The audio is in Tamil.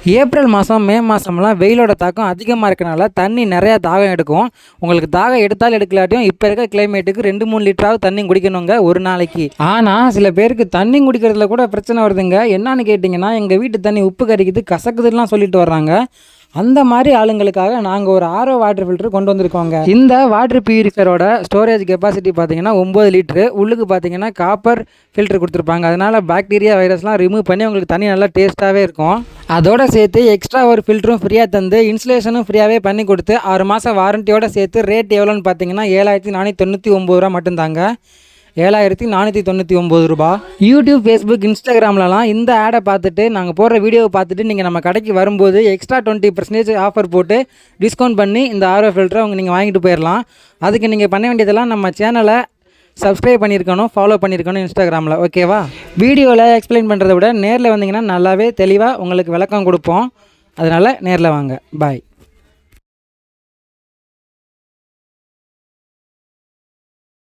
ஏப்ரல் மாதம் மே மாதம்லாம் வெயிலோட தாக்கம் அதிகமாக இருக்கனால தண்ணி நிறையா தாகம் எடுக்கும். உங்களுக்கு தாகம் எடுத்தாலும் எடுக்கலாட்டியும் இப்போ இருக்க கிளைமேட்டுக்கு 2-3 லிட்டராவது தண்ணி குடிக்கணுங்க ஒரு நாளைக்கு. ஆனால் சில பேருக்கு தண்ணி குடிக்கிறதுல கூட பிரச்சனை வருதுங்க. என்னன்னு கேட்டிங்கன்னா, எங்கள் வீட்டு தண்ணி உப்பு கறிக்குது கசக்குதுலாம் சொல்லிட்டு வர்றாங்க. அந்த மாதிரி ஆளுங்களுக்காக நாங்கள் ஒரு ஆரோ வாட்டர் ஃபில்டர் கொண்டு வந்திருக்கோங்க. இந்த வாட்டர் பியூரிஃபையரோட ஸ்டோரேஜ் கெப்பாசிட்டி பார்த்தீங்கன்னா 9 லிட்டரு. உள்ளுக்கு பார்த்தீங்கன்னா காப்பர் ஃபில்டர் கொடுத்துருப்பாங்க. அதனால் பாக்டீரியா வைரஸ்லாம் ரிமூவ் பண்ணி உங்களுக்கு தண்ணி நல்லா டேஸ்ட்டாகவே இருக்கும். அதோட சேர்த்து எக்ஸ்ட்ரா ஒரு ஃபில்டரும் ஃப்ரீயாக தந்து இன்ஸ்டலேஷனும் ஃப்ரீயாகவே பண்ணி கொடுத்து 6 மாதம் வாரண்டியோட சேர்த்து ரேட் எவ்வளோன்னு பார்த்தீங்கன்னா 7499 ரூபா மட்டும்தாங்க. 7499 ரூபா. யூடியூப், ஃபேஸ்புக், இன்ஸ்டாகிராம்லலாம் இந்த ஆடை பார்த்துட்டு நாங்கள் போடுற வீடியோவை பார்த்துட்டு நீங்கள் நம்ம கடைக்கு வரும்போது எக்ஸ்ட்ரா 20% ஆஃபர் போட்டு டிஸ்கவுண்ட் பண்ணி இந்த ஆர்ஓ ஃபில்டரை நீங்கள் வாங்கிட்டு போயிடலாம். அதுக்கு நீங்கள் பண்ண வேண்டியதெல்லாம் நம்ம சேனலை சப்ஸ்கிரைப் பண்ணியிருக்கணும், ஃபாலோ பண்ணியிருக்கணும் இன்ஸ்டாகிராமில். ஓகேவா? வீடியோவில் எக்ஸ்பிளைன் பண்ணுறதை விட நேரில் வந்தீங்கன்னா நல்லாவே தெளிவாக உங்களுக்கு விளக்கம் கொடுப்போம். அதனால் நேரில் வாங்க. பாய்.